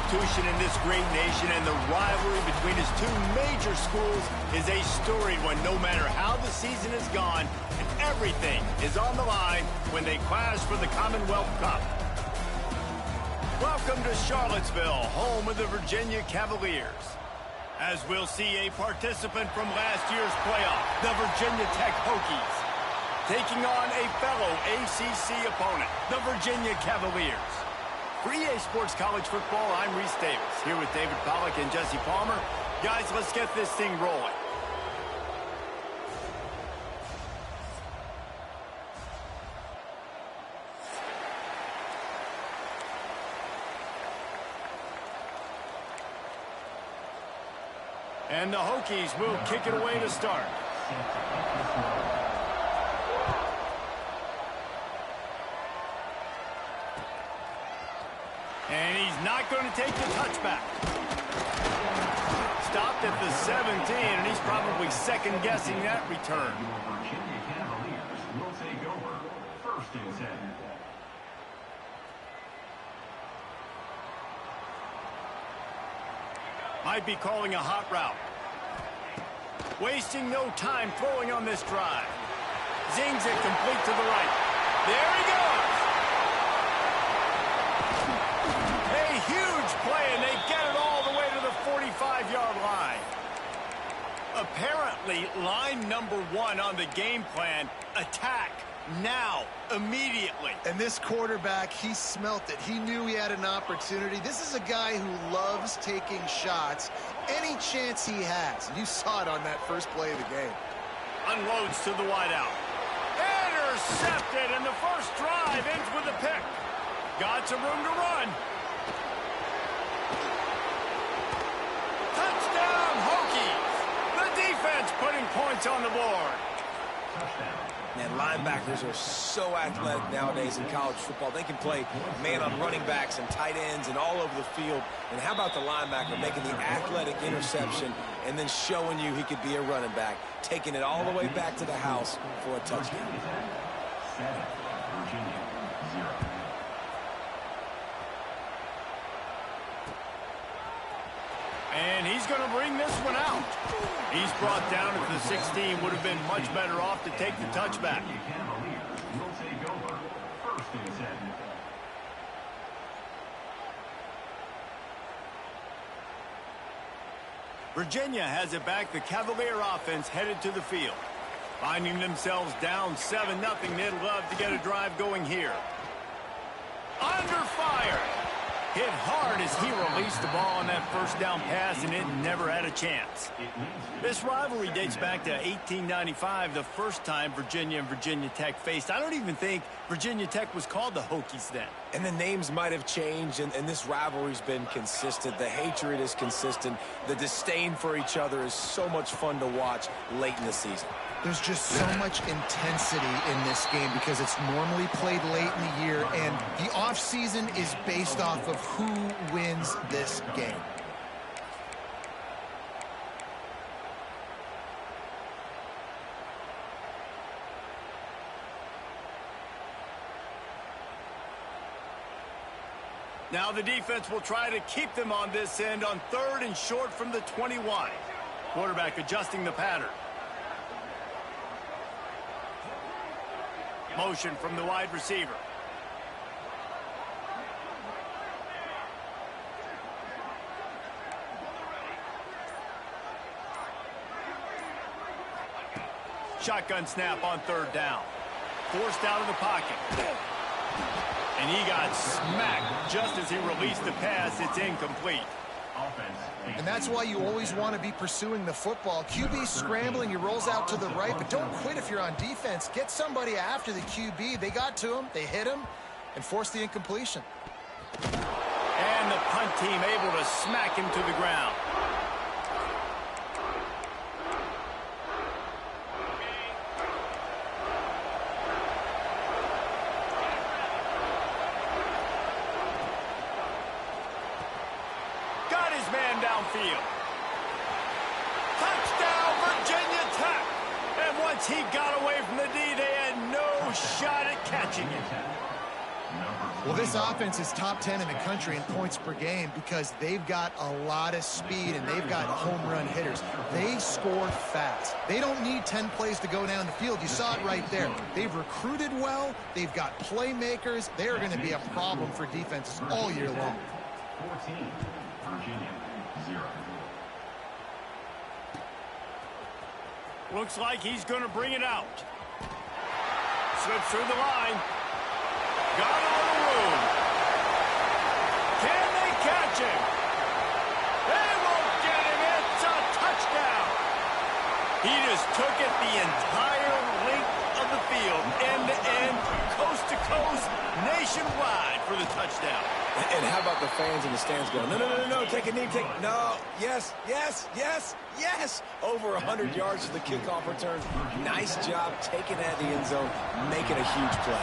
institution in this great nation, and the rivalry between his two major schools is a storied one, no matter how the season has gone, and everything is on the line when they clash for the Commonwealth Cup. Welcome to Charlottesville, home of the Virginia Cavaliers. As we'll see a participant from last year's playoff, the Virginia Tech Hokies, taking on a fellow ACC opponent, the Virginia Cavaliers. For EA Sports College Football, I'm Reese Davis, here with David Pollack and Jesse Palmer. Guys, let's get this thing rolling. And the Hokies will kick it away to start. And he's not going to take the touchback. Stopped at the 17, and he's probably second-guessing that return. Virginia Cavaliers will take over 1st and 10. Might be calling a hot route. Wasting no time throwing on this drive. Zings it complete to the right. There he goes. A huge play, and they get it all the way to the 45-yard line. Apparently, line number 1 on the game plan, attack. Now, immediately. And this quarterback, he smelt it. He knew he had an opportunity. This is a guy who loves taking shots any chance he has. You saw it on that first play of the game. Unloads to the wideout. Intercepted, and the first drive ends with a pick. Got some room to run. Touchdown, Hokies. The defense putting points on the board. Touchdown. Man, linebackers are so athletic nowadays in college football. They can play man on running backs and tight ends and all over the field. And how about the linebacker making the athletic interception and then showing you he could be a running back, taking it all the way back to the house for a touchdown. 7, Virginia 0. And he's going to bring this one out. He's brought down at the 16. Would have been much better off to take the touchback. Cavaliers will take over 1st and 10. Virginia has it back. The Cavalier offense headed to the field. Finding themselves down 7-0. They'd love to get a drive going here. Under fire. Hit hard as he released the ball on that first down pass, and it never had a chance. This rivalry dates back to 1895, the first time Virginia and Virginia Tech faced. I don't even think Virginia Tech was called the Hokies then. And the names might have changed, and this rivalry's been consistent. The hatred is consistent. The disdain for each other is so much fun to watch late in the season. There's just so much intensity in this game because it's normally played late in the year, and the offseason is based off of who wins this game. Now the defense will try to keep them on this end on 3rd and short from the 21. Quarterback adjusting the pattern. Motion from the wide receiver. Shotgun snap on 3rd down. Forced out of the pocket. And he got smacked just as he released the pass. It's incomplete. And that's why you always want to be pursuing the football. QB scrambling, he rolls out to the right, but don't quit if you're on defense. Get somebody after the QB. They got to him, they hit him, and forced the incompletion. And the punt team able to smack him to the ground. Man downfield. Touchdown, Virginia Tech. And once he got away from the D, they had no shot at catching it. Well, this offense is top 10 in the country in points per game because they've got a lot of speed and they've got home run hitters. They score fast. They don't need 10 plays to go down the field. You saw it right there. They've recruited well. They've got playmakers. They are going to be a problem for defenses all year long. 14, Virginia, 0. Looks like he's going to bring it out. Slips through the line. Got a little room. Can they catch him? They won't get him. It's a touchdown. He just took it the entire length of the field, end to end, coast to coast, nationwide for the touchdown. And how about the fans in the stands going, no, no, no, no, take a knee, no, yes, yes, yes, yes. Over 100 yards to the kickoff return. Nice job taking it out of the end zone, making a huge play.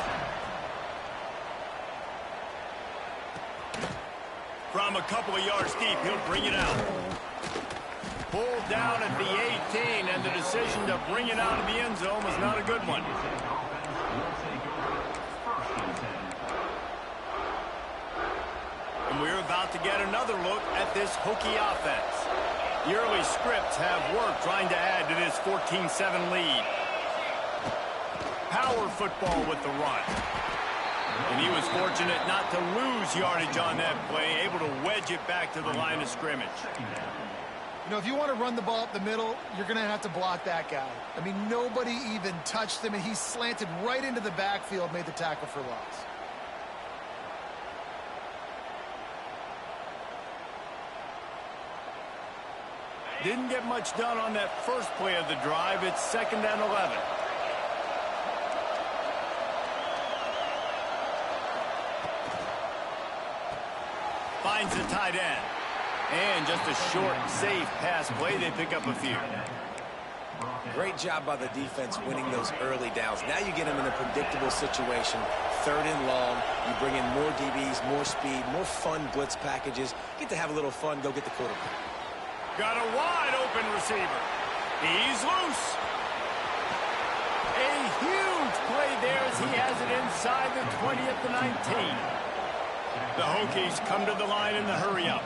From a couple of yards deep, he'll bring it out. Pulled down at the 18, and the decision to bring it out of the end zone was not a good one. And we're about to get another look at this Hokie offense. The early scripts have worked trying to add to this 14-7 lead. Power football with the run. And he was fortunate not to lose yardage on that play, able to wedge it back to the line of scrimmage. You know, if you want to run the ball up the middle, you're going to have to block that guy. I mean, nobody even touched him, and he slanted right into the backfield, made the tackle for loss. Didn't get much done on that first play of the drive. It's 2nd and 11. Finds the tight end. And just a short, safe pass play. They pick up a few. Great job by the defense winning those early downs. Now you get them in a predictable situation. 3rd and long. You bring in more DBs, more speed, more fun blitz packages. Get to have a little fun. Go get the quarterback. Got a wide open receiver. He's loose. A huge play there as he has it inside the 20 at the 19. The Hokies come to the line in the hurry up.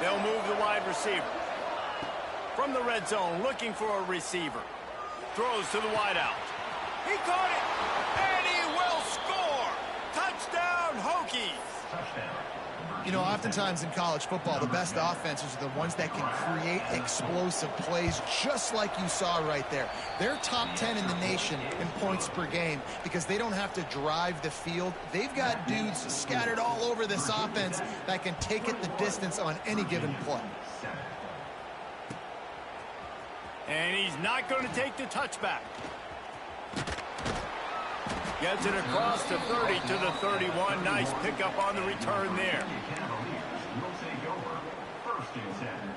They'll move the wide receiver. From the red zone, looking for a receiver. Throws to the wideout. He caught it, and he will score. Touchdown, Hokies. You know, oftentimes in college football, the best offenses are the ones that can create explosive plays, just like you saw right there. They're top 10 in the nation in points per game because they don't have to drive the field. They've got dudes scattered all over this offense that can take it the distance on any given play. And he's not going to take the touchback. Gets it across the 30 to the 31. Nice pickup on the return there.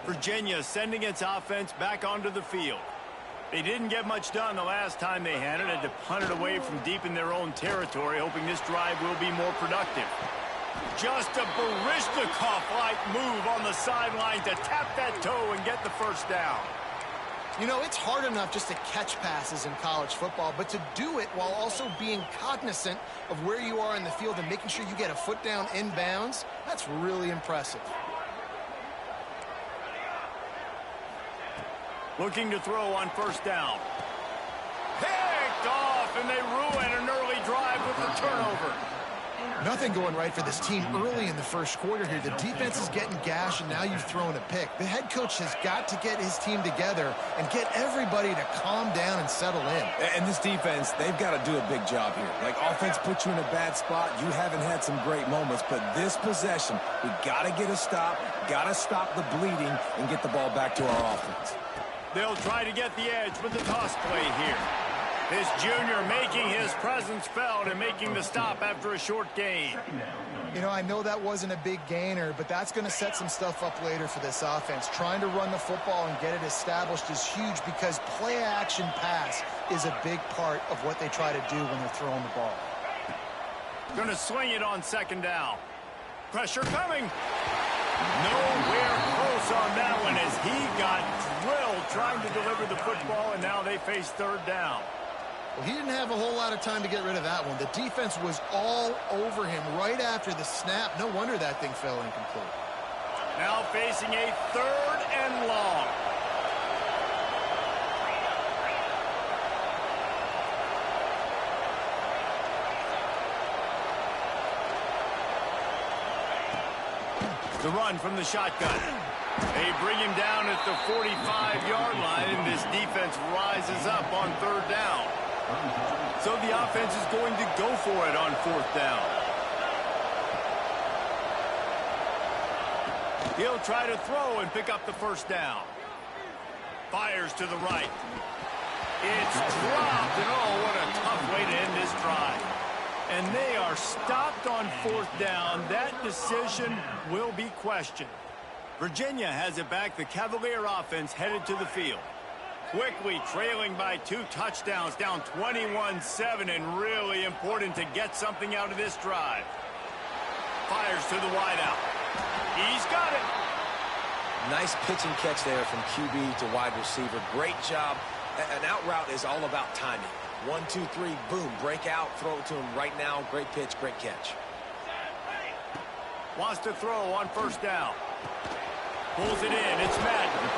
Virginia sending its offense back onto the field. They didn't get much done the last time they had it. Had to punt it away from deep in their own territory, hoping this drive will be more productive. Just a Baryshnikov-like move on the sideline to tap that toe and get the first down. You know, it's hard enough just to catch passes in college football, but to do it while also being cognizant of where you are in the field and making sure you get a foot down inbounds, that's really impressive. Looking to throw on 1st down. Picked off, and they ruin an early drive with the turnover. Nothing going right for this team early in the first quarter here. The defense is getting gashed, and now you've thrown a pick. The head coach has got to get his team together and get everybody to calm down and settle in. And this defense, they've got to do a big job here. Like, offense puts you in a bad spot. You haven't had some great moments, but this possession, we got to get a stop, got to stop the bleeding, and get the ball back to our offense. They'll try to get the edge with the toss play here. This junior making his presence felt and making the stop after a short gain. You know, I know that wasn't a big gainer, but that's going to set some stuff up later for this offense. Trying to run the football and get it established is huge because play-action pass is a big part of what they try to do when they're throwing the ball. Going to swing it on 2nd down. Pressure coming. Nowhere close on that one as he got drilled trying to deliver the football, and now they face third down. Well, he didn't have a whole lot of time to get rid of that one. The defense was all over him right after the snap. No wonder that thing fell incomplete. Now facing a third and long. The run from the shotgun. They bring him down at the 45-yard line, and this defense rises up on third down. So the offense is going to go for it on fourth down. He'll try to throw and pick up the first down. Fires to the right. It's dropped, and oh, what a tough way to end this drive. And they are stopped on fourth down. That decision will be questioned. Virginia has it back. The Cavalier offense headed to the field. Quickly trailing by 2 touchdowns, down 21-7, and really important to get something out of this drive. Fires to the wideout. He's got it. Nice pitch and catch there from QB to wide receiver. Great job. An out route is all about timing. 1, 2, 3, boom, break out, throw it to him right now. Great pitch, great catch. Wants to throw on first down. Pulls it in, it's Madden.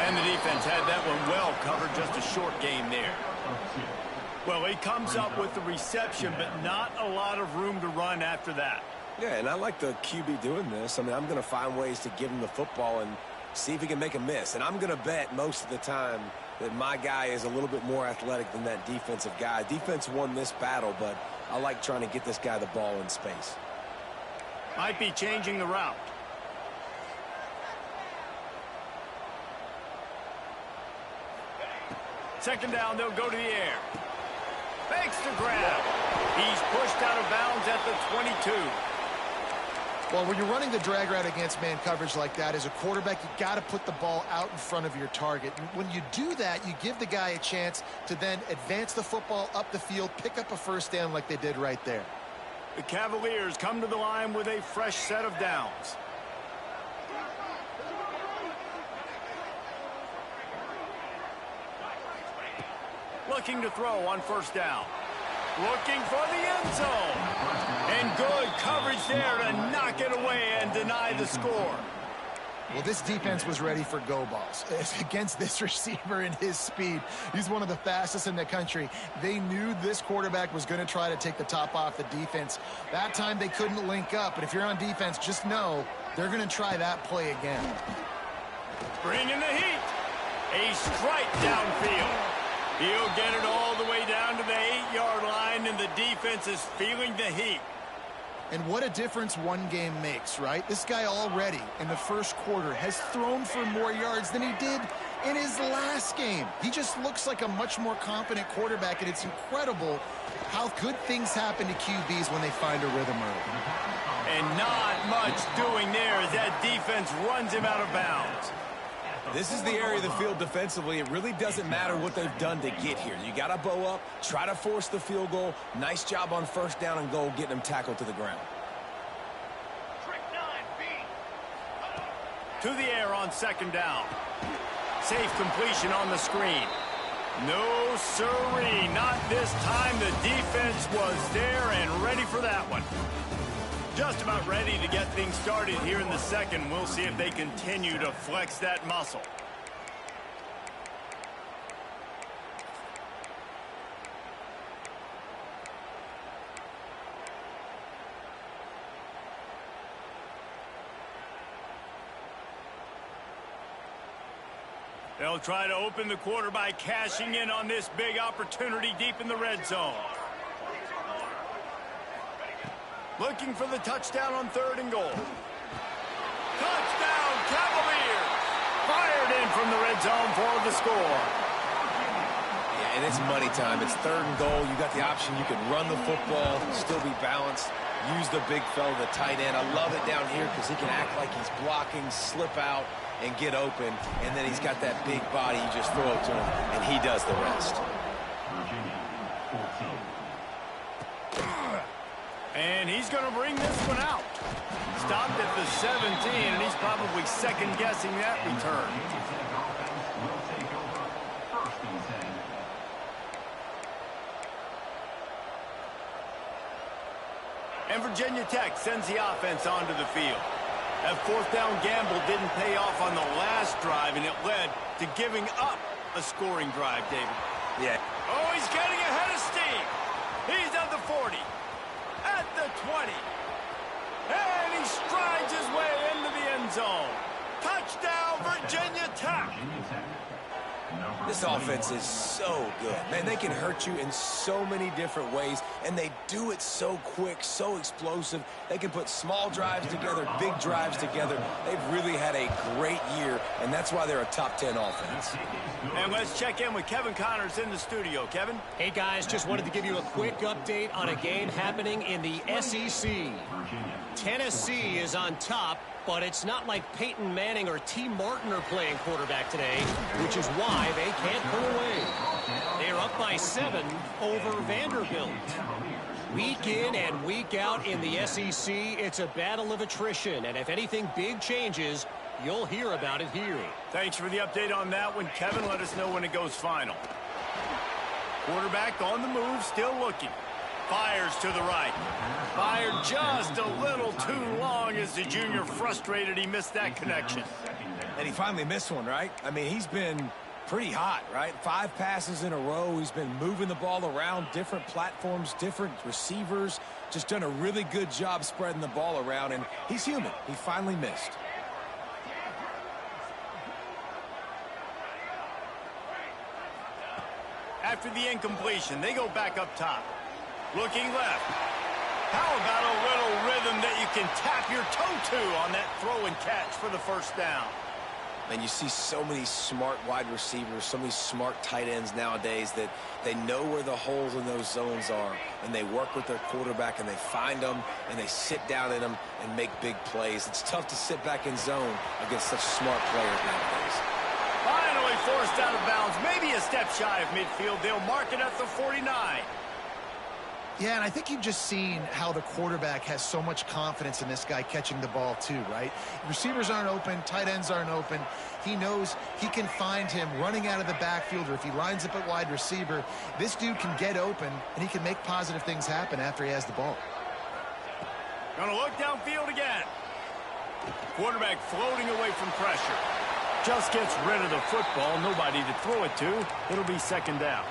And the defense had that one well covered, just a short game there. Well, he comes up with the reception, but not a lot of room to run after that. Yeah, and I like the QB doing this. I mean, I'm going to find ways to give him the football and see if he can make a miss. And I'm going to bet most of the time that my guy is a little bit more athletic than that defensive guy. Defense won this battle, but I like trying to get this guy the ball in space. Might be changing the route. Second down, they'll go to the air. Fakes the grab. He's pushed out of bounds at the 22. Well, when you're running the drag route against man coverage like that, as a quarterback, you got to put the ball out in front of your target. And when you do that, you give the guy a chance to then advance the football up the field, pick up a first down like they did right there. The Cavaliers come to the line with a fresh set of downs. Looking to throw on first down. Looking for the end zone. And good coverage there to knock it away and deny the score. Well, this defense was ready for go balls. Against this receiver and his speed, he's one of the fastest in the country. They knew this quarterback was going to try to take the top off the defense. That time they couldn't link up, but if you're on defense, just know they're going to try that play again. Bringing the heat. A strike downfield. He'll get it all the way down to the 8-yard line, and the defense is feeling the heat. And what a difference one game makes, right? This guy already in the first quarter has thrown for more yards than he did in his last game. He just looks like a much more confident quarterback, and it's incredible how good things happen to QBs when they find a rhythm early. And not much doing there as that defense runs him out of bounds. This is the area of the field defensively. It really doesn't matter what they've done to get here. You got to bow up, try to force the field goal. Nice job on first down and goal, getting them tackled to the ground. To the air on second down. Safe completion on the screen. No siree, not this time. The defense was there and ready for that one. Just about ready to get things started here in the second. We'll see if they continue to flex that muscle. They'll try to open the quarter by cashing in on this big opportunity deep in the red zone. Looking for the touchdown on third and goal. Touchdown, Cavaliers! Fired in from the red zone for the score. Yeah, and it's money time. It's third and goal. You got the option. You can run the football, still be balanced, use the big fella, the tight end. I love it down here because he can act like he's blocking, slip out, and get open. And then he's got that big body. You just throw it to him, and he does the rest. And he's going to bring this one out. Stopped at the 17, and he's probably second-guessing that return. Will take over. First and 10. And Virginia Tech sends the offense onto the field. That fourth down gamble didn't pay off on the last drive, and it led to giving up a scoring drive, David. Yeah. Oh, he's getting ahead of steam. He's at the 40, at the 20, and he strides his way into the end zone. Touchdown, Virginia Tech. This offense is so good. Man, they can hurt you in so many different ways, and they do it so quick, so explosive. They can put small drives together, big drives together. They've really had a great year, and that's why they're a top 10 offense. And let's check in with Kevin Connors in the studio. Kevin? Hey, guys, just wanted to give you a quick update on a game happening in the SEC. Tennessee is on top, but it's not like Peyton Manning or T. Martin are playing quarterback today, which is why they can't pull away. They're up by 7 over Vanderbilt. Week in and week out in the SEC, it's a battle of attrition, and if anything big changes, you'll hear about it here. Thanks for the update on that one, Kevin. Let us know when it goes final. Quarterback on the move, still looking. Fires to the right. Fired just a little too long as the junior frustrated he missed that connection. And he finally missed one, right? I mean, he's been pretty hot, right? 5 passes in a row. He's been moving the ball around, different platforms, different receivers. Just done a really good job spreading the ball around, and he's human. He finally missed. After the incompletion, they go back up top. Looking left. How about a little rhythm that you can tap your toe to on that throw and catch for the first down? And you see so many smart wide receivers, so many smart tight ends nowadays that they know where the holes in those zones are, and they work with their quarterback, and they find them, and they sit down in them and make big plays. It's tough to sit back in zone against such smart players nowadays. Finally forced out of bounds, maybe a step shy of midfield. They'll mark it at the 49. Yeah, and I think you've just seen how the quarterback has so much confidence in this guy catching the ball too, right? Receivers aren't open, tight ends aren't open. He knows he can find him running out of the backfield, or if he lines up at wide receiver, this dude can get open, and he can make positive things happen after he has the ball. Gonna look downfield again. Quarterback floating away from pressure. Just gets rid of the football, nobody to throw it to. It'll be second down.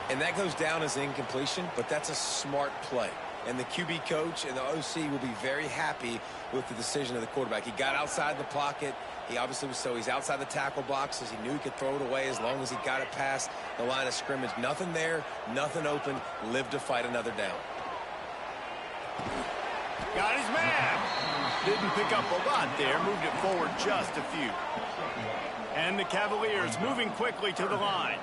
And that goes down as incompletion, but that's a smart play. And the QB coach and the OC will be very happy with the decision of the quarterback. He got outside the pocket. He obviously was he's outside the tackle boxes. He knew he could throw it away as long as he got it past the line of scrimmage. Nothing there, nothing open. Live to fight another down. Got his man. Didn't pick up a lot there. Moved it forward just a few. And the Cavaliers moving quickly to the line.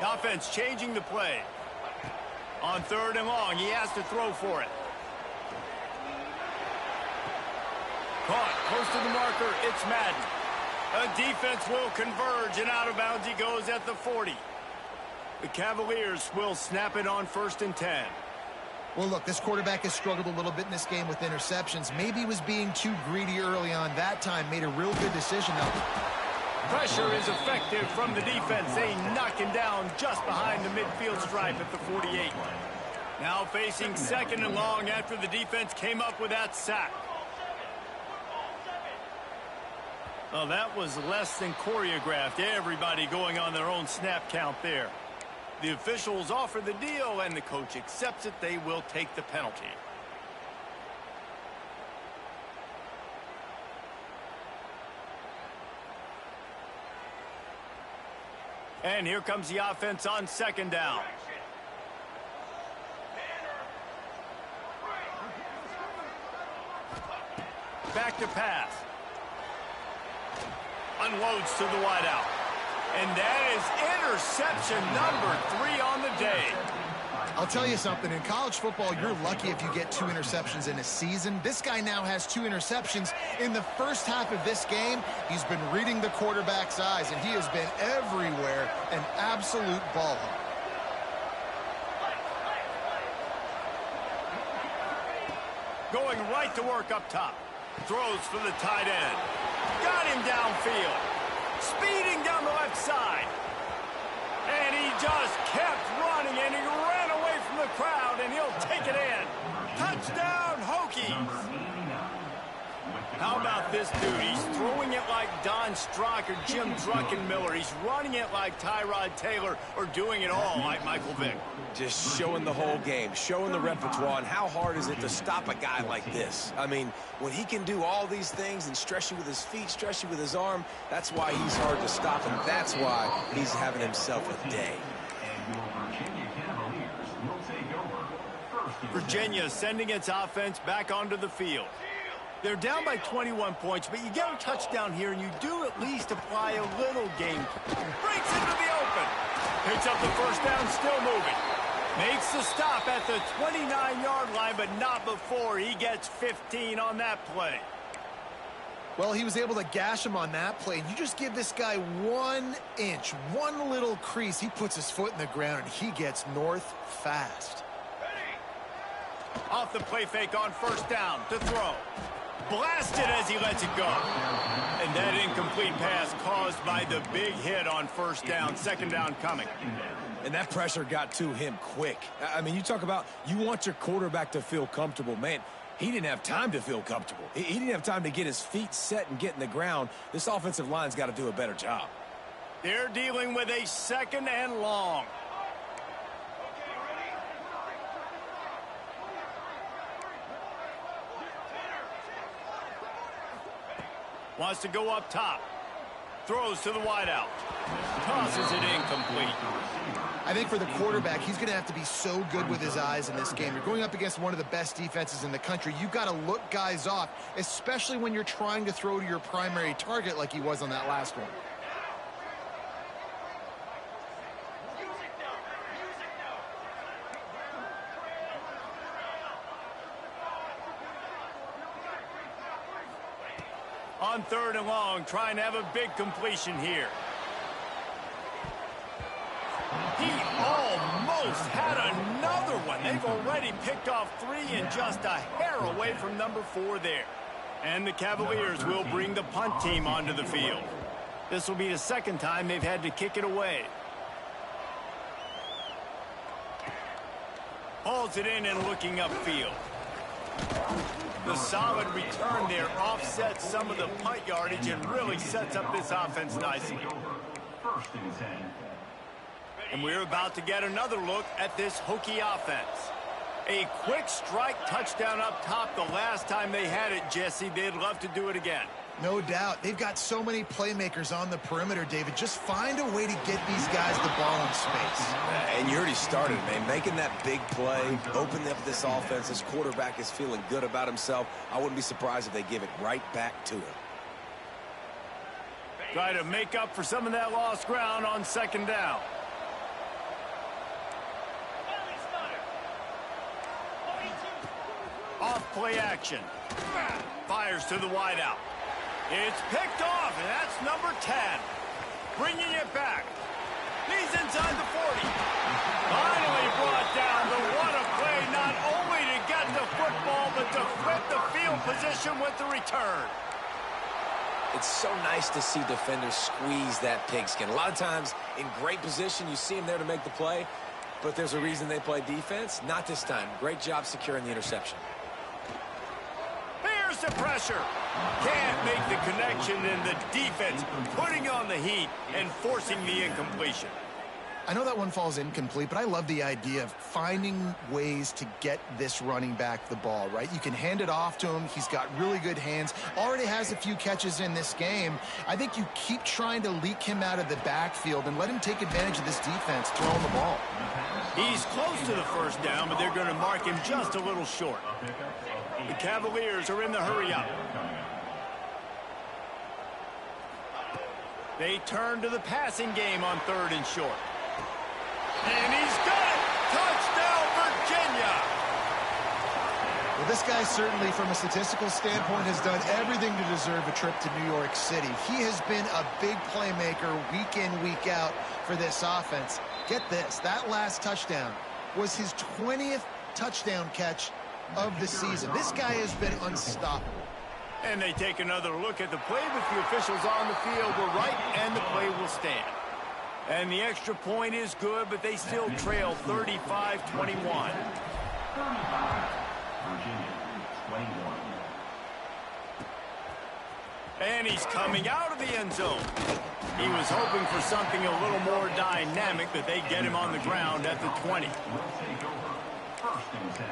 The offense changing the play. On 3rd and long, he has to throw for it. Caught close to the marker. It's Madden. A defense will converge, and out of bounds he goes at the 40. The Cavaliers will snap it on 1st and 10. Well, look, this quarterback has struggled a little bit in this game with interceptions. Maybe he was being too greedy early on. That time made a real good decision, though. Pressure is effective from the defense. They knock him down just behind the midfield stripe at the 48. Now facing 2nd and long after the defense came up with that sack. Well, that was less than choreographed. Everybody going on their own snap count there. The officials offer the deal, and the coach accepts it. They will take the penalty. And here comes the offense on 2nd down. Back to pass. Unloads to the wideout. And that is interception number 3 on the day. I'll tell you something. In college football, you're lucky if you get 2 interceptions in a season. This guy now has 2 interceptions. In the first half of this game, he's been reading the quarterback's eyes, and he has been everywhere, an absolute ball hawk. Going right to work up top. Throws for the tight end. Got him downfield. Speeding down the left side. And he just kept running, and he ran away from the crowd, and he'll take it in. Touchdown, Hokies. How about this dude? He's throwing it like Don Strock or Jim Druckenmiller. He's running it like Tyrod Taylor, or doing it all like Michael Vick. Just showing the whole game, showing the repertoire, and how hard is it to stop a guy like this? I mean, when he can do all these things and stress you with his feet, stress you with his arm, that's why he's hard to stop, and that's why he's having himself a day. Virginia sending its offense back onto the field. They're down by 21 points, but you get a touchdown here, and you do at least apply a little game. Breaks into the open. Picks up the first down, still moving. Makes the stop at the 29-yard line, but not before he gets 15 on that play. Well, he was able to gash him on that play. You just give this guy 1 inch, one little crease. He puts his foot in the ground, and he gets north fast. Off the play fake on first down to throw. Blasted as he lets it go. And that incomplete pass caused by the big hit on first down. Second down coming. And that pressure got to him quick. I mean, you talk about you want your quarterback to feel comfortable. Man, he didn't have time to feel comfortable. He didn't have time to get his feet set and get in the ground. This offensive line's got to do a better job. They're dealing with a second and long. Wants to go up top. Throws to the wideout. Tosses it incomplete. I think for the quarterback, he's going to have to be so good with his eyes in this game. You're going up against one of the best defenses in the country. You've got to look guys off, especially when you're trying to throw to your primary target like he was on that last one. On third and long, trying to have a big completion here. He almost had another one. They've already picked off 3 and just a hair away from number 4 there. And the Cavaliers will bring the punt team onto the field. This will be the second time they've had to kick it away. Hauls it in and looking upfield. The solid return there offsets some of the punt yardage and really sets up this offense nicely. And we're about to get another look at this Hokie offense. A quick strike touchdown up top the last time they had it, Jesse. They'd love to do it again. No doubt. They've got so many playmakers on the perimeter, David. Just find a way to get these guys the ball in space. And you already started, man. Making that big play, opening up this offense. This quarterback is feeling good about himself. I wouldn't be surprised if they give it right back to him. Try to make up for some of that lost ground on second down. Off play action. Fires to the wideout. It's picked off, and that's number 10. Bringing it back. He's inside the 40. Finally brought down, but what a play, not only to get the football, but to flip the field position with the return. It's so nice to see defenders squeeze that pigskin. A lot of times, in great position, you see them there to make the play, but there's a reason they play defense. Not this time. Great job securing the interception. Here's the pressure. Can't make the connection, and the defense putting on the heat and forcing the incompletion. I know that one falls incomplete, but I love the idea of finding ways to get this running back the ball, right? You can hand it off to him. He's got really good hands. Already has a few catches in this game. I think you keep trying to leak him out of the backfield and let him take advantage of this defense throwing the ball. He's close to the first down, but they're going to mark him just a little short. The Cavaliers are in the hurry-up. They turn to the passing game on third and short. And he's got it! Touchdown, This guy certainly, from a statistical standpoint, has done everything to deserve a trip to New York City. He has been a big playmaker week in, week out for this offense. Get this, that last touchdown was his 20th touchdown catch of the season. This guy has been unstoppable. And they take another look at the play, but the officials on the field were right, and the play will stand. And the extra point is good, but they still trail 35-21. Virginia, 21. And he's coming out of the end zone. He was hoping for something a little more dynamic, but they get him on the ground at the 20. Will take over. First and 10.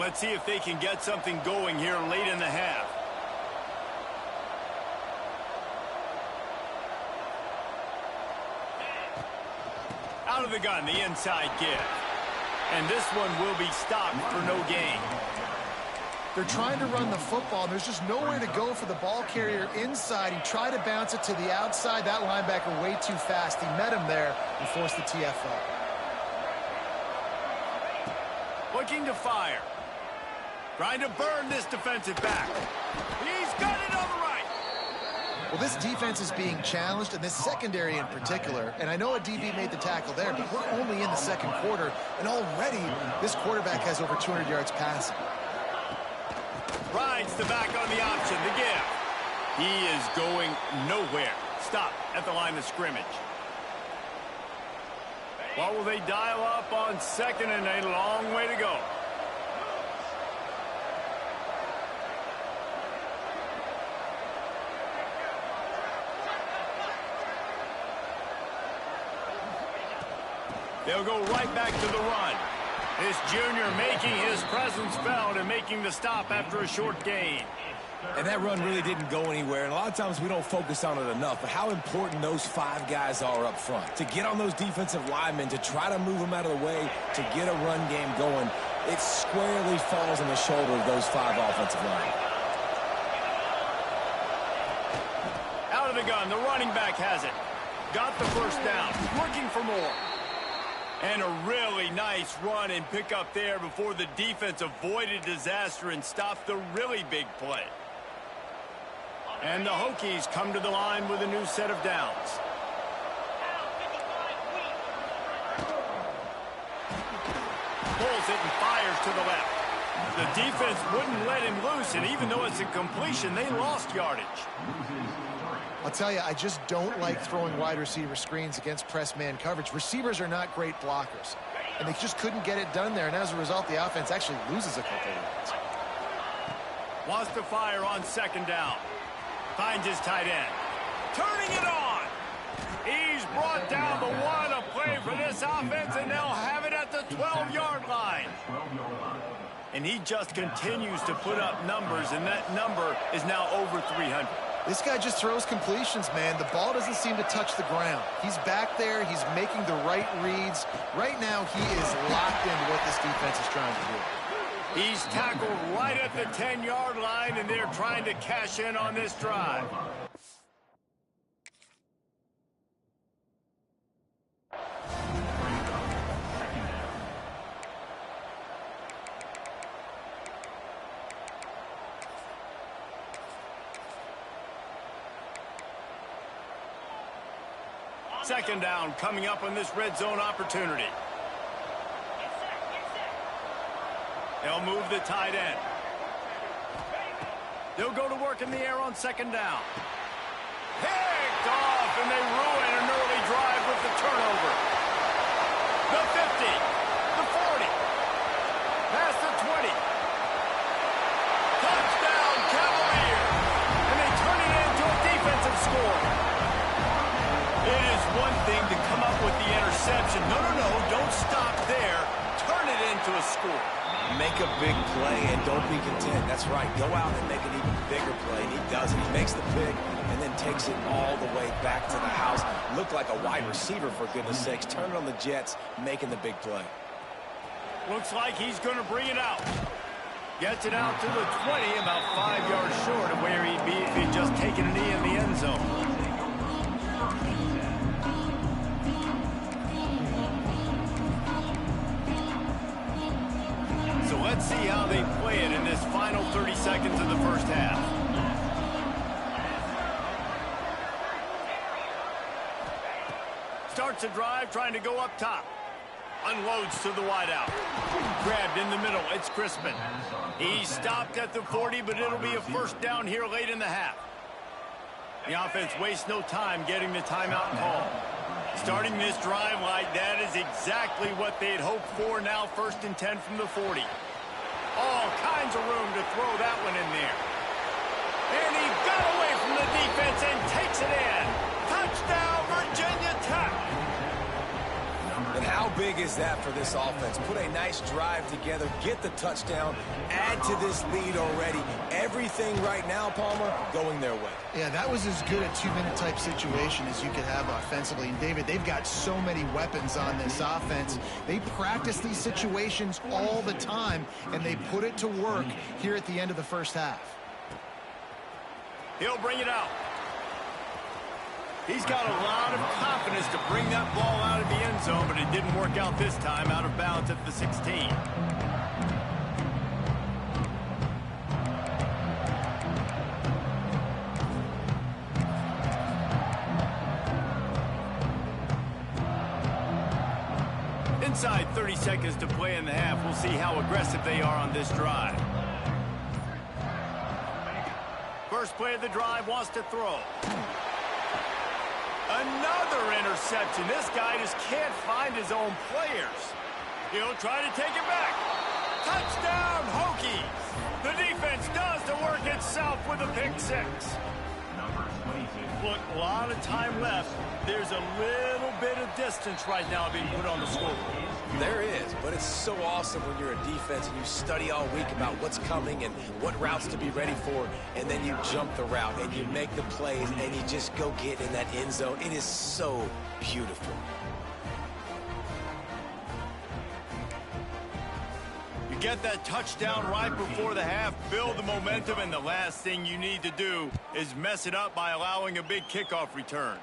Let's see if they can get something going here late in the half. Out of the gun, the inside give. And this one will be stopped for no gain. They're trying to run the football. There's just nowhere to go for the ball carrier inside. He tried to bounce it to the outside. That linebacker way too fast. He met him there and forced the TFL. Looking to fire. Trying to burn this defensive back. He's got it on the right. Well, this defense is being challenged, and this secondary in particular. And I know a DB made the tackle there, but we're only in the second quarter, and already this quarterback has over 200 yards passing. Rides the back on the option, the give. He is going nowhere. Stop at the line of scrimmage. What will they dial up on second and a long way to go? They'll go right back to the run. This junior making his presence felt and making the stop after a short gain. And that run really didn't go anywhere, and a lot of times we don't focus on it enough, but how important those 5 guys are up front. To get on those defensive linemen, to try to move them out of the way, to get a run game going, it squarely falls on the shoulder of those 5 offensive linemen. Out of the gun, the running back has it. Got the first down, looking for more. And a really nice run and pick up there before the defense avoided disaster and stopped the really big play. And the Hokies come to the line with a new set of downs. Pulls it and fires to the left. The defense wouldn't let him loose, and even though it's a completion, they lost yardage. I'll tell you, I just don't like throwing wide receiver screens against press man coverage. Receivers are not great blockers, and they just couldn't get it done there, and as a result, the offense actually loses a couple of yards. Wants to fire on second down. Finds his tight end. Turning it on. He's brought down the one, a play for this offense, and they'll have it at the 12-yard line. And he just continues to put up numbers, and that number is now over 300. This guy just throws completions, man. The ball doesn't seem to touch the ground. He's back there. He's making the right reads. Right now, he is locked into what this defense is trying to do. He's tackled right at the 10-yard line, and they're trying to cash in on this drive. Second down coming up on this red zone opportunity. They'll move the tight end. They'll go to work in the air on second down. Picked off, and they ruin an early drive with the turnover. The 50, the 40, past the 20. Touchdown, Cavaliers! And they turn it into a defensive score. It is one thing to come up with the interception. No, don't stop there. Turn it into a score. Make a big play and don't be content. That's right. Go out and make an even bigger play. And he does it. He makes the pick and then takes it all the way back to the house. Looked like a wide receiver, for goodness sakes. Turn it on the Jets, making the big play. Looks like he's going to bring it out. Gets it out to the 20, about 5 yards short of where he'd be if he'd just taken a knee in the end zone. Let's see how they play it in this final 30 seconds of the first half. Starts a drive trying to go up top. Unloads to the wideout. Grabbed in the middle. It's Crispin. He stopped at the 40, but it'll be a first down here late in the half. The offense wastes no time getting the timeout call. Starting this drive like that is exactly what they'd hoped for. Now 1st and 10 from the 40. All kinds of room to throw that one in there. And he got away from the defense and takes it in. Touchdown, Virginia Tech. And how big is that for this offense? Put a nice drive together, get the touchdown, add to this lead already. Everything right now, Palmer, going their way. Yeah, that was as good a 2-minute type situation as you could have offensively. And, David, they've got so many weapons on this offense. They practice these situations all the time, and they put it to work here at the end of the first half. He'll bring it out. He's got a lot of confidence to bring that ball out of the end zone, but it didn't work out this time, out of bounds at the 16. Inside 30 seconds to play in the half. We'll see how aggressive they are on this drive. First play of the drive, wants to throw. Another interception. This guy just can't find his own players. He'll try to take it back. Touchdown, Hokies. The defense does the work itself with a pick 6. Look, a lot of time left. There's a little bit of distance right now being put on the scoreboard. There is, but it's so awesome when you're a defense and you study all week about what's coming and what routes to be ready for, and then you jump the route and you make the plays and you just go get in that end zone. It is so beautiful. You get that touchdown right before the half, build the momentum, and the last thing you need to do is mess it up by allowing a big kickoff return.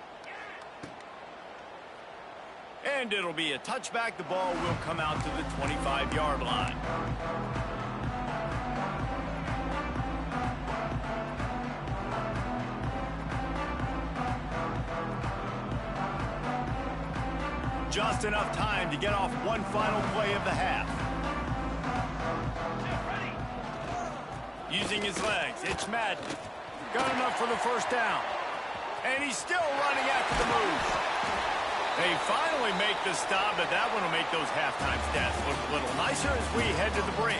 And it'll be a touchback. The ball will come out to the 25-yard line. Just enough time to get off one final play of the half. Using his legs, it's Madden. Got enough for the first down. And he's still running after the move. They finally make the stop, but that one will make those halftime stats look a little nicer as we head to the break.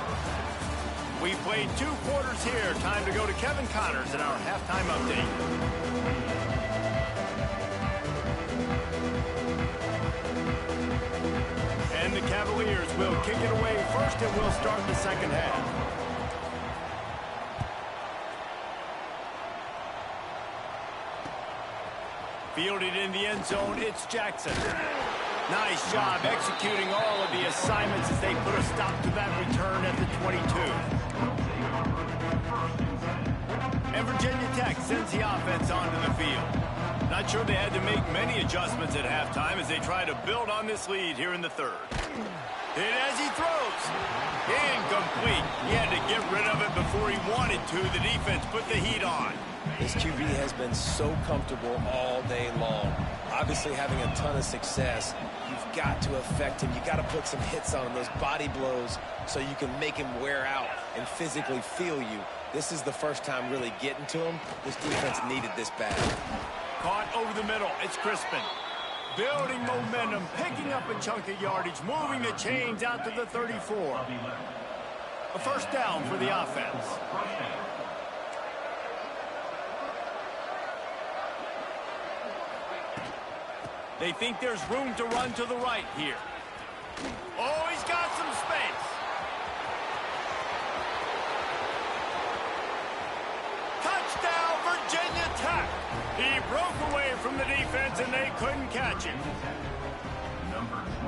We played 2 quarters here. Time to go to Kevin Connors in our halftime update. And the Cavaliers will kick it away first, and we'll start the second half. Fielded in the end zone, it's Jackson. Nice job executing all of the assignments as they put a stop to that return at the 22. And Virginia Tech sends the offense onto the field. Not sure they had to make many adjustments at halftime as they try to build on this lead here in the third. And as he throws, incomplete. He had to get rid of it before he wanted to. The defense put the heat on. This QB has been so comfortable all day long. Obviously having a ton of success. You've got to affect him. You've got to put some hits on him, those body blows, so you can make him wear out and physically feel you. This is the first time really getting to him. This defense needed this bad. Caught over the middle. It's Crispin. Building momentum, picking up a chunk of yardage, moving the chains out to the 34. A first down for the offense. They think there's room to run to the right here. Oh, he's got some space. Touchdown, Virginia Tech. He broke away from the defense, and they couldn't catch him.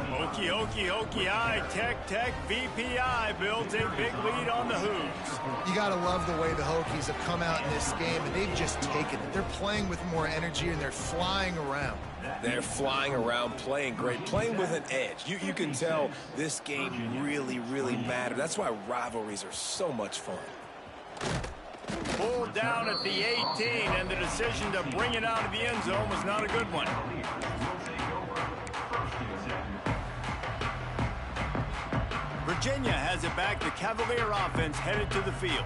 Hokey, hokey, hokey, I, Tech, VPI builds a big lead on the Hoos. You got to love the way the Hokies have come out in this game, and they've just taken it. They're playing with more energy, and they're flying around. They're flying around, playing great, playing with an edge. You can tell this game really, really mattered. That's why rivalries are so much fun. Pulled down at the 18, and the decision to bring it out of the end zone was not a good one. Virginia has it back. The Cavalier offense headed to the field.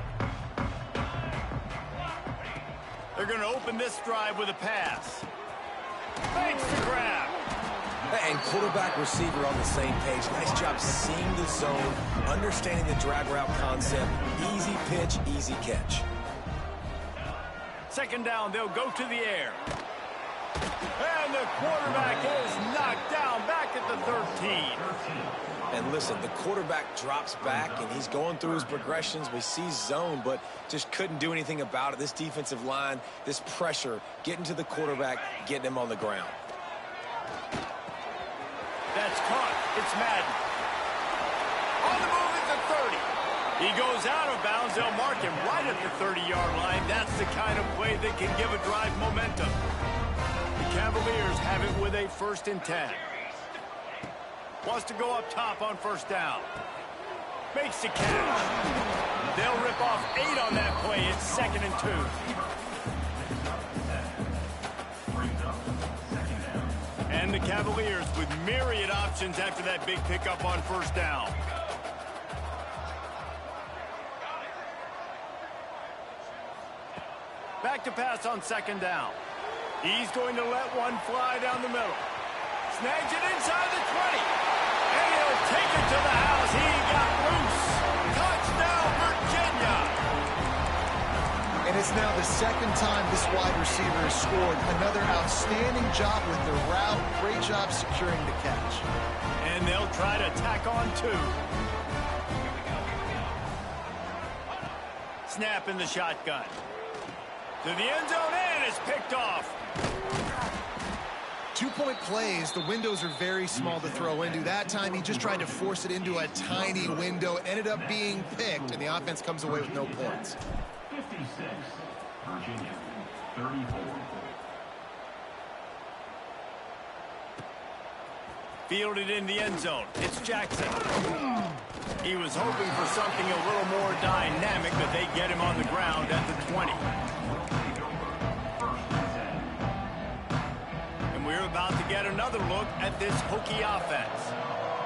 They're going to open this drive with a pass. Makes the grab. And quarterback receiver on the same page. Nice job seeing the zone, understanding the drag route concept. Easy pitch, easy catch. Second down, they'll go to the air. And the quarterback is knocked down back at the 13. And listen, the quarterback drops back, and he's going through his progressions. We see zone, but just couldn't do anything about it. This defensive line, this pressure, getting to the quarterback, getting him on the ground. That's caught. It's Madden. On the move at the 30. He goes out of bounds. They'll mark him right at the 30-yard line. That's the kind of play that can give a drive momentum. The Cavaliers have it with a 1st and 10. Wants to go up top on 1st down. Makes the catch. They'll rip off 8 on that play. It's 2nd and 2. And the Cavaliers with myriad options after that big pickup on 1st down. Back to pass on 2nd down. He's going to let one fly down the middle. Snags it inside the 20. And he'll take it to the house. He got loose. Touchdown, Virginia. And it's now the 2nd time this wide receiver has scored. Another outstanding job with the route. Great job securing the catch. And they'll try to tack on 2. Snap in the shotgun. To the end zone, and it's picked off. 2-point plays, the windows are very small to throw into. That time, he just tried to force it into a tiny window. Ended up being picked, and the offense comes away with no points. 56, Virginia, 34. Fielded in the end zone. It's Jackson. He was hoping for something a little more dynamic, but they get him on the ground at the 20. And we're about to get another look at this Hokie offense.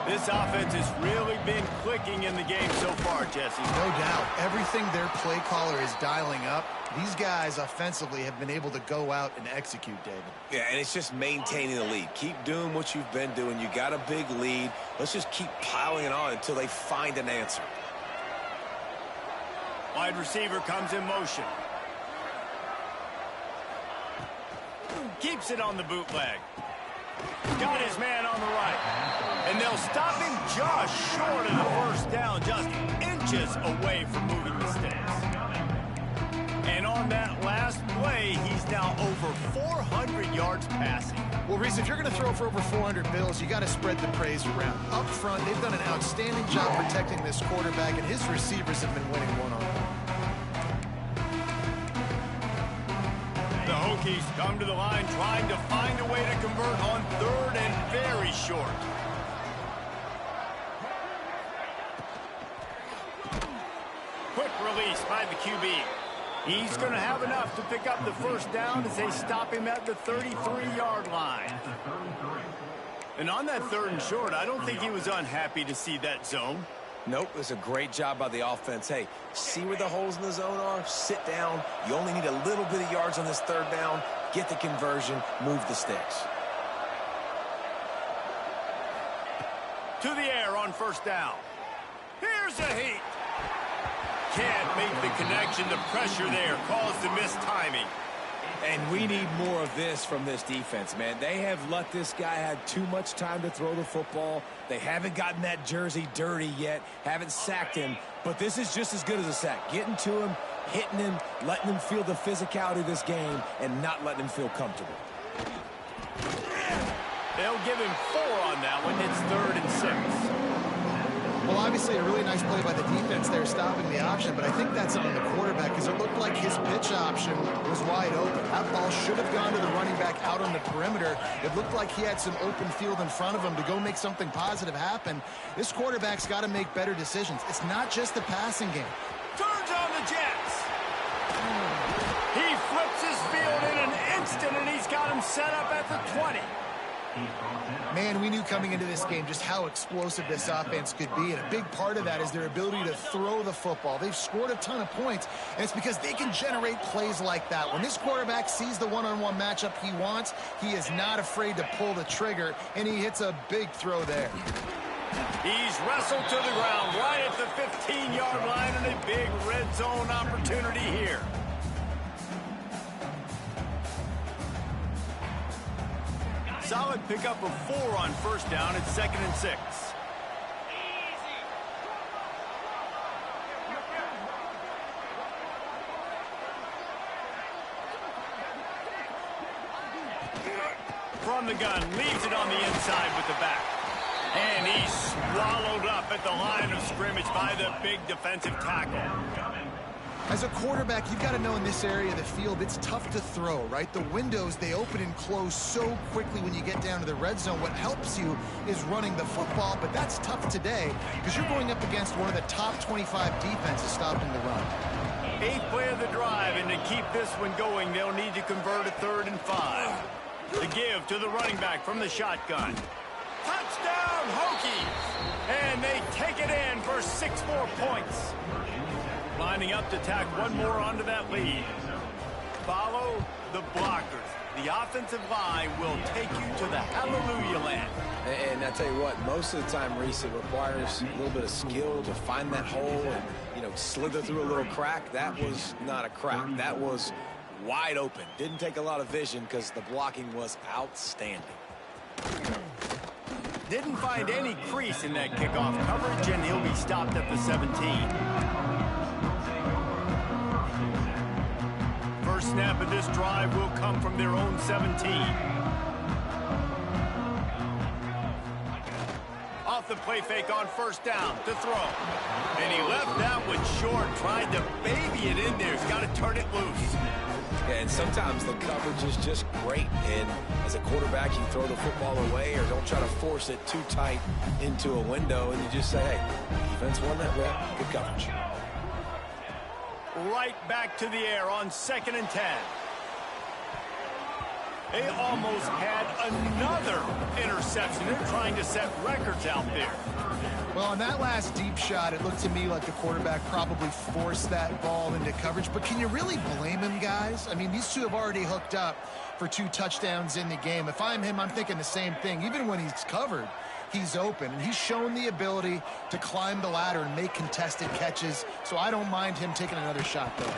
This offense has really been clicking in the game so far, Jesse. No doubt. Everything their play caller is dialing up, these guys offensively have been able to go out and execute, David. Yeah, and it's just maintaining the lead. Keep doing what you've been doing. You got a big lead. Let's just keep piling it on until they find an answer. Wide receiver comes in motion. Keeps it on the bootleg. Got his man on the right. And they'll stop him just short of the 1st down, just inches away from moving the sticks. And on that last play, he's now over 400 yards passing. Well, Reese, if you're going to throw for over 400 bills, you got to spread the praise around. Up front, they've done an outstanding job protecting this quarterback, and his receivers have been winning one-on-one. The Hokies come to the line trying to find a way to convert on 3rd and very short. Quick release by the QB. He's going to have enough to pick up the 1st down as they stop him at the 33-yard line. And on that 3rd and short, I don't think he was unhappy to see that zone. Nope, it was a great job by the offense. Hey, see where the holes in the zone are? Sit down. You only need a little bit of yards on this 3rd down. Get the conversion. Move the sticks. To the air on 1st down. Here's a heat. Can't make the connection. The pressure there caused the missed timing. And we need more of this from this defense, man. They have let this guy have too much time to throw the football. They haven't gotten that jersey dirty yet, haven't sacked him, but this is just as good as a sack. Getting to him, hitting him, letting him feel the physicality of this game, and not letting him feel comfortable. They'll give him 4 on that one. It's 3rd and 6. Well, obviously a really nice play by the defense there stopping the option, but I think that's on the quarterback because it looked like his pitch option was wide open. That ball should have gone to the running back out on the perimeter. It looked like he had some open field in front of him to go make something positive happen. This quarterback's got to make better decisions. It's not just the passing game. Turns on the Jets. He flips his field in an instant, and he's got him set up at the 20. Man, we knew coming into this game just how explosive this offense could be, and a big part of that is their ability to throw the football. They've scored a ton of points, and it's because they can generate plays like that. When this quarterback sees the one-on-one matchup he wants, he is not afraid to pull the trigger, and he hits a big throw there. He's wrestled to the ground right at the 15-yard line, and a big red zone opportunity here. Solid pickup of 4 on first down. It's 2nd and 6. From the gun, leaves it on the inside with the back. And he's swallowed up at the line of scrimmage by the big defensive tackle. As a quarterback, you've got to know in this area of the field, it's tough to throw, right? The windows, they open and close so quickly when you get down to the red zone. What helps you is running the football, but that's tough today because you're going up against one of the top 25 defenses stopping the run. 8th play of the drive, and to keep this one going, they'll need to convert a 3rd and 5. The give to the running back from the shotgun. Touchdown, Hokies! And they take it in for 6 more points. Lining up to tack one more onto that lead. Follow the blockers. The offensive line will take you to the hallelujah land. And I tell you what, most of the time, Reese, it requires a little bit of skill to find that hole and, slither through a little crack. That was not a crack. That was wide open. Didn't take a lot of vision because the blocking was outstanding. Didn't find any crease in that kickoff coverage, and he'll be stopped at the 17. First snap of this drive will come from their own 17. Off the play fake on first down to throw. And he left that one short, tried to baby it in there. He's got to turn it loose. Yeah, and sometimes the coverage is just great. And as a quarterback, you throw the football away or don't try to force it too tight into a window. And you just say, hey, defense won that rep. Good coverage. Right back to the air on 2nd and 10. They almost had another interception. They're trying to set records out there. Well, on that last deep shot, it looked to me like the quarterback probably forced that ball into coverage. But can you really blame him, guys? I mean, these two have already hooked up for 2 touchdowns in the game. If I'm him, I'm thinking the same thing. Even when he's covered, he's open. And he's shown the ability to climb the ladder and make contested catches. So I don't mind him taking another shot there.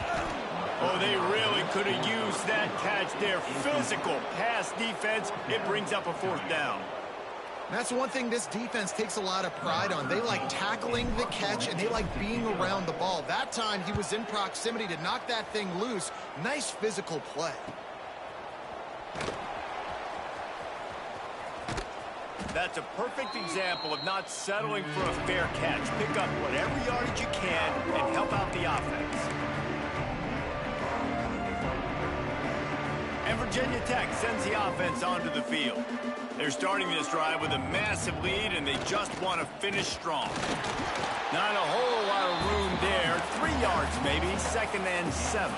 Oh, they really could have used that catch there. Physical pass defense. It brings up a 4th down. That's one thing this defense takes a lot of pride on. They like tackling the catch, and they like being around the ball. That time, he was in proximity to knock that thing loose. Nice physical play. That's a perfect example of not settling for a fair catch. Pick up whatever yardage you can and help out the offense. And Virginia Tech sends the offense onto the field. They're starting this drive with a massive lead, and they just want to finish strong. Not a whole lot of room there. 3 yards maybe, 2nd and 7.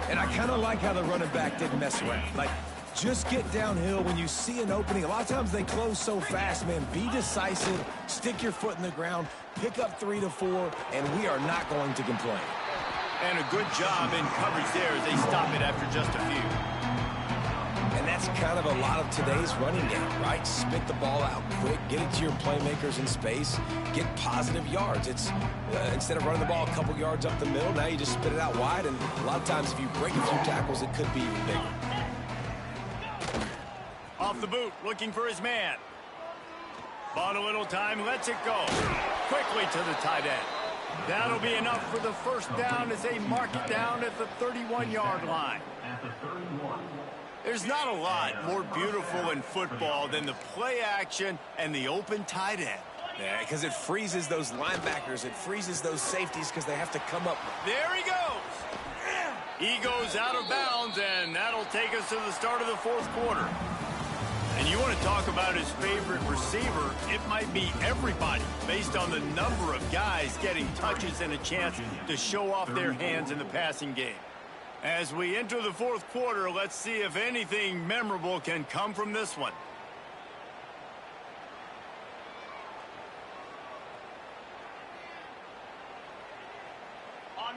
And I kind of like how the running back didn't mess around. Like, just get downhill when you see an opening. A lot of times they close so fast, man. Be decisive, stick your foot in the ground, pick up 3 to 4, and we are not going to complain. And a good job in coverage there as they stop it after just a few. And that's kind of a lot of today's running game, right? Spit the ball out quick, get it to your playmakers in space, get positive yards. It's instead of running the ball a couple yards up the middle, now you just spit it out wide, and a lot of times if you break a few tackles, it could be even bigger. Off the boot, looking for his man. Bought a little time, lets it go. Quickly to the tight end. That'll be enough for the first down as they mark it down at the 31-yard line. There's not a lot more beautiful in football than the play action and the open tight end. Yeah, because it freezes those linebackers. It freezes those safeties because they have to come up. There he goes. He goes out of bounds, and that'll take us to the start of the fourth quarter. And you want to talk about his favorite receiver, it might be everybody, based on the number of guys getting touches and a chance to show off their hands in the passing game. As we enter the fourth quarter, let's see if anything memorable can come from this one.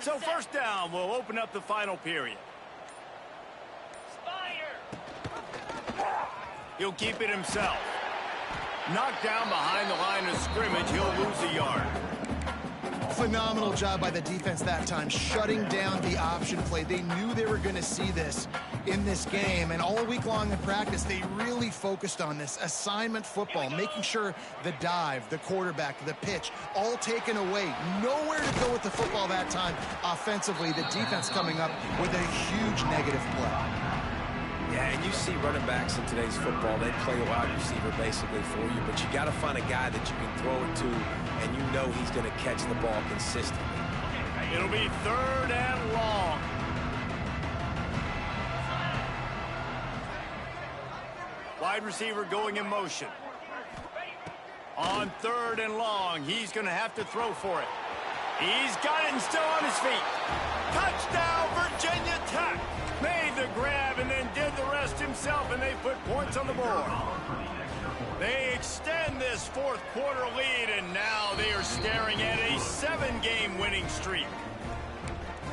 So first down, we'll open up the final period. He'll keep it himself. Knocked down behind the line of scrimmage, he'll lose a yard. Phenomenal job by the defense that time, shutting down the option play. They knew they were going to see this in this game, and all week long in practice, they really focused on this assignment football, making sure the dive, the quarterback, the pitch, all taken away. Nowhere to go with the football that time offensively. The defense coming up with a huge negative play. Yeah, and you see running backs in today's football, they play a wide receiver basically for you, but you got to find a guy that you can throw it to, and you know he's going to catch the ball consistently. It'll be third and long. Wide receiver going in motion. On third and long, he's going to have to throw for it. He's got it and still on his feet. Touchdown, Virginia Tech. Made the grab and then did the rest himself, and they put points on the board. They extend this fourth quarter lead, and now they are staring at a 7-game winning streak.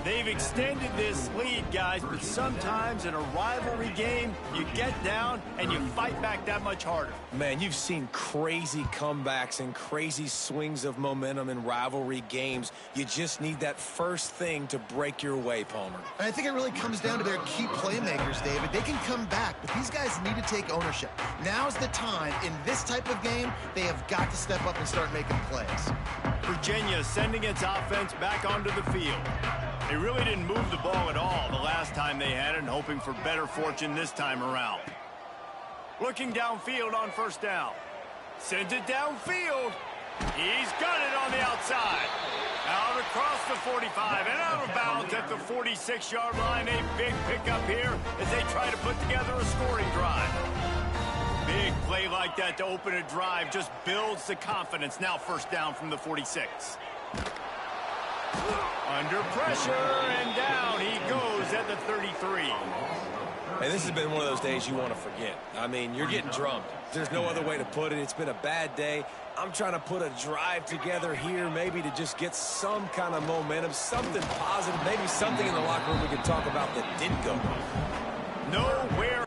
They've extended this lead, guys, but sometimes in a rivalry game, you get down and you fight back that much harder. Man, you've seen crazy comebacks and crazy swings of momentum in rivalry games. You just need that first thing to break your way, Palmer. And I think it really comes down to their key playmakers, David. They can come back, but these guys need to take ownership. Now's the time. In this type of game, they have got to step up and start making plays. Virginia sending its offense back onto the field. They really didn't move the ball at all the last time they had it, and hoping for better fortune this time around. Looking downfield on first down. Sends it downfield. He's got it on the outside. Out across the 45 and out of bounds at the 46-yard line. A big pickup here as they try to put together a scoring drive. Big play like that to open a drive just builds the confidence. Now first down from the 46. Under pressure, and down he goes at the 33. Hey, this has been one of those days you want to forget. I mean, you're getting drummed. There's no other way to put it. It's been a bad day. I'm trying to put a drive together here, maybe to just get some kind of momentum, something positive, maybe something in the locker room we can talk about that didn't go well. Nowhere.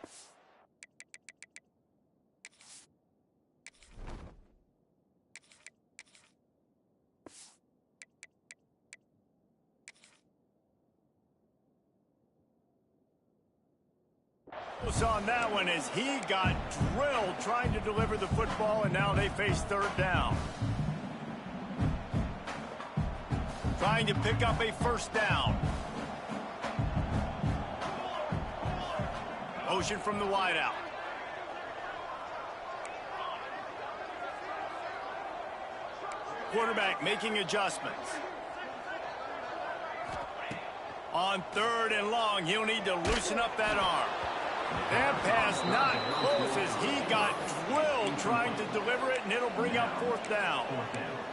On that one as he got drilled trying to deliver the football, and now they face third down. Trying to pick up a first down. Motion from the wideout. Quarterback making adjustments. On third and long, he'll need to loosen up that arm. That pass not close as he got drilled trying to deliver it, and it'll bring up fourth down.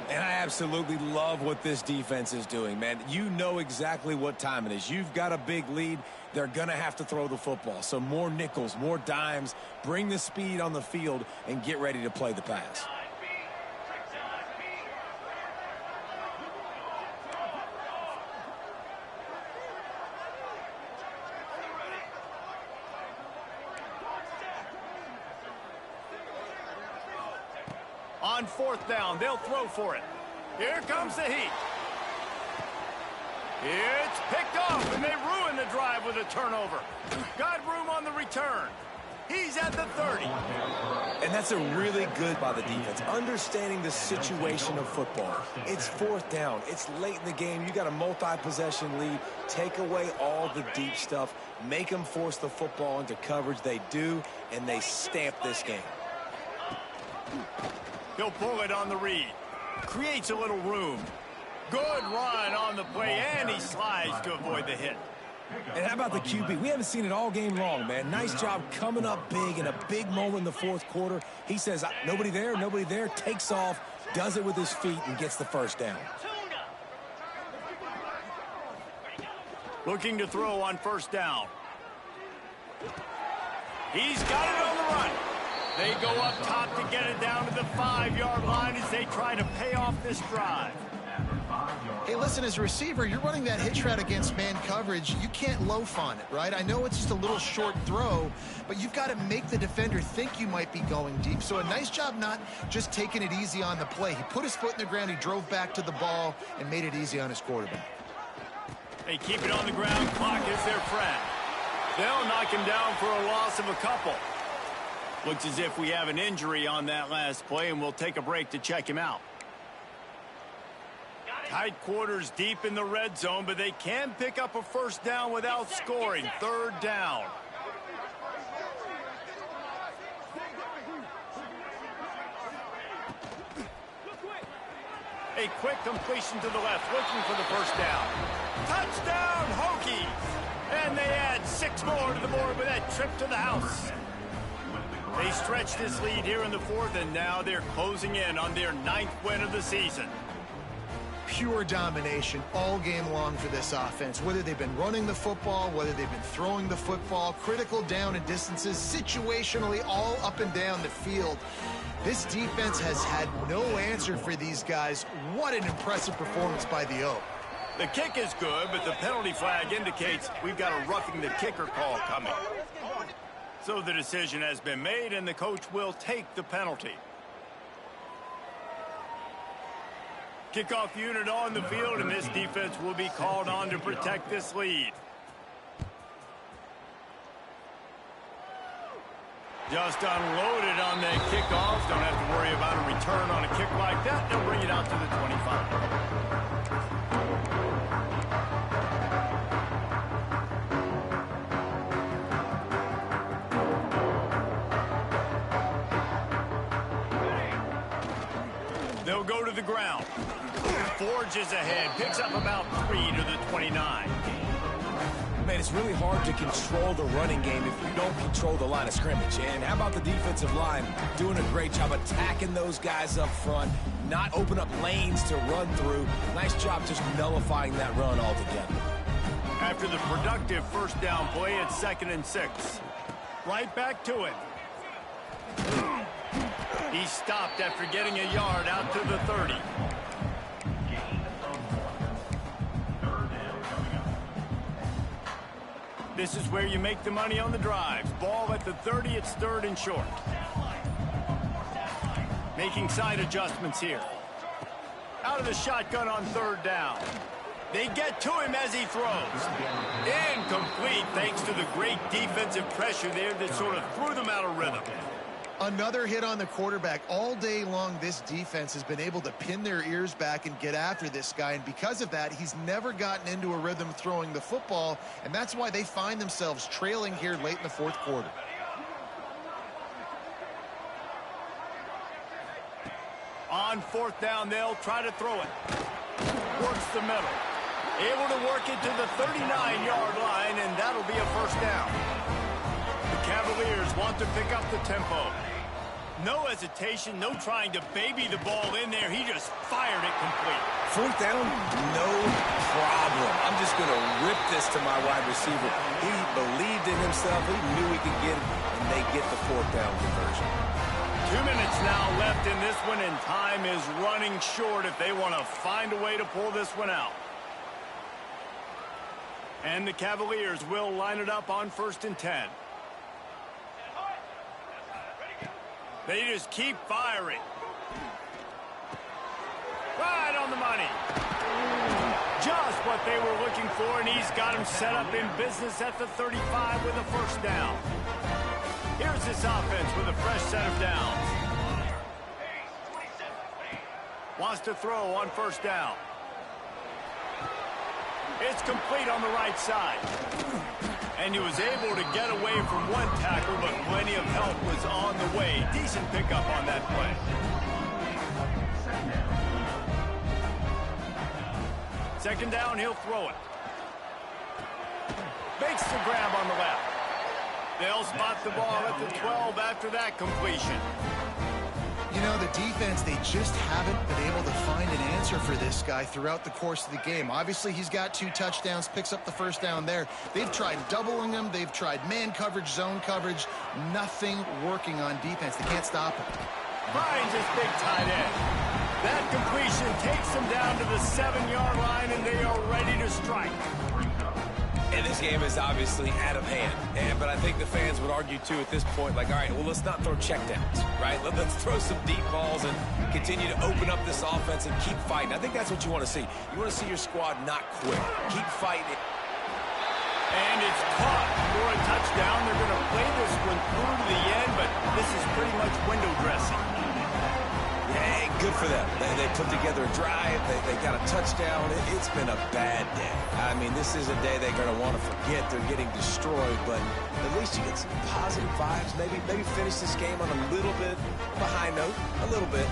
And I absolutely love what this defense is doing, man. You know exactly what time it is. You've got a big lead. They're going to have to throw the football. So more nickels, more dimes, bring the speed on the field, and get ready to play the pass. On fourth down, they'll throw for it. Here comes the heat. It's picked off, and they ruin the drive with a turnover. Got room on the return. He's at the 30. And that's a really good by the defense, understanding the situation of football. It's fourth down. It's late in the game. You got a multi-possession lead. Take away all the deep stuff. Make them force the football into coverage. They do, and they stamp this game. He'll pull it on the read. Creates a little room. Good run on the play, and he slides to avoid the hit. And how about the QB? We haven't seen it all game long, man. Nice job coming up big in a big moment in the fourth quarter. He says, nobody there, takes off, does it with his feet, and gets the first down. Looking to throw on first down. He's got it on the run. They go up top to get it down to the 5-yard line as they try to pay off this drive. Hey, listen, as a receiver, you're running that hitch route against man coverage. You can't loaf on it, right? I know it's just a little short throw, but you've got to make the defender think you might be going deep. So a nice job not just taking it easy on the play. He put his foot in the ground, he drove back to the ball, and made it easy on his quarterback. They keep it on the ground. Clock is their friend. They'll knock him down for a loss of a couple. Looks as if we have an injury on that last play, and we'll take a break to check him out. Tight quarters deep in the red zone, but they can pick up a first down without scoring. Third down. A quick completion to the left, looking for the first down. Touchdown, Hokies! And they add 6 more to the board with that trip to the house. They stretch this lead here in the fourth, and now they're closing in on their 9th win of the season. Pure domination all game long for this offense. Whether they've been running the football, whether they've been throwing the football, critical down and distances, situationally all up and down the field. This defense has had no answer for these guys. What an impressive performance by the Oak. The kick is good, but the penalty flag indicates we've got a roughing the kicker call coming. So the decision has been made, and the coach will take the penalty. Kickoff unit on the field, and this defense will be called on to protect this lead. Just unloaded on that kickoff. Don't have to worry about a return on a kick like that. They'll bring it out to the 25. They'll go to the ground. Forges ahead. Picks up about 3 to the 29. Man, it's really hard to control the running game if you don't control the line of scrimmage. And how about the defensive line doing a great job attacking those guys up front, not open up lanes to run through. Nice job just nullifying that run altogether. After the productive first down play, it's 2nd and 6. Right back to it. He stopped after getting a yard out to the 30. This is where you make the money on the drives. Ball at the 30, it's 3rd and short. Making side adjustments here. Out of the shotgun on 3rd down. They get to him as he throws. Incomplete thanks to the great defensive pressure there that sort of threw them out of rhythm. Another hit on the quarterback. All day long, this defense has been able to pin their ears back and get after this guy, and because of that, he's never gotten into a rhythm throwing the football, and that's why they find themselves trailing here late in the fourth quarter. On 4th down, they'll try to throw it. Works the middle. Able to work it to the 39-yard line, and that'll be a first down. The Cavaliers want to pick up the tempo. No hesitation, no trying to baby the ball in there. He just fired it complete. 4th down, no problem. I'm just going to rip this to my wide receiver. He believed in himself. He knew he could get it, and they get the 4th down conversion. 2 minutes now left in this one, and time is running short if they want to find a way to pull this one out. And the Cavaliers will line it up on 1st and 10. They just keep firing. Right on the money. Just what they were looking for, and he's got him set up in business at the 35 with a first down. Here's this offense with a fresh set of downs. Wants to throw on 1st down. It's complete on the right side. And he was able to get away from one tackle, but plenty of help was on the way. Decent pickup on that play. Second down, he'll throw it. Makes the grab on the left. They'll spot the ball at the 12 after that completion. You know, the defense, they just haven't been able to find an answer for this guy throughout the course of the game. Obviously, he's got 2 touchdowns, picks up the first down there. They've tried doubling him. They've tried man coverage, zone coverage. Nothing working on defense. They can't stop him. Finds his big tight end. That completion takes them down to the 7-yard line, and they are ready to strike. And this game is obviously out of hand. But I think the fans would argue, too, at this point, like, all right, well, let's not throw checkdowns, right? Let's throw some deep balls and continue to open up this offense and keep fighting. I think that's what you want to see. You want to see your squad not quit. Keep fighting. And it's caught for a touchdown. They're going to play this one through to the end, but this is pretty much window dressing. Yeah, good for them. They put together a drive. They got a touchdown. It's been a bad day. I mean, this is a day they're going to want to forget. They're getting destroyed, but at least you get some positive vibes. Maybe finish this game on a little bit of a high note. A little bit.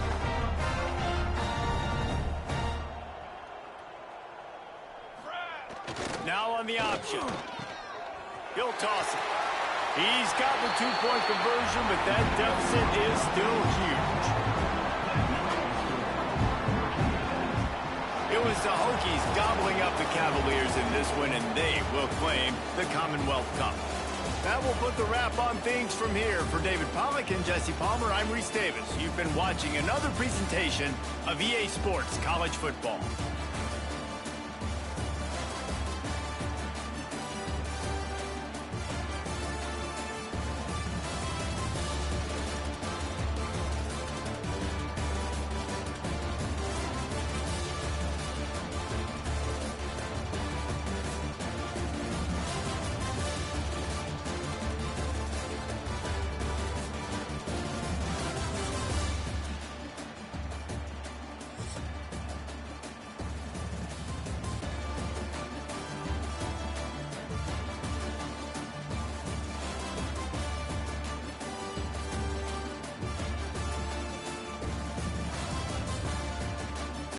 Now on the option. He'll toss it. He's got the 2-point conversion, but that deficit is still huge. It was the Hokies gobbling up the Cavaliers in this one, and they will claim the Commonwealth Cup. That will put the wrap on things from here. For David Pollack and Jesse Palmer, I'm Reese Davis. You've been watching another presentation of EA Sports College Football.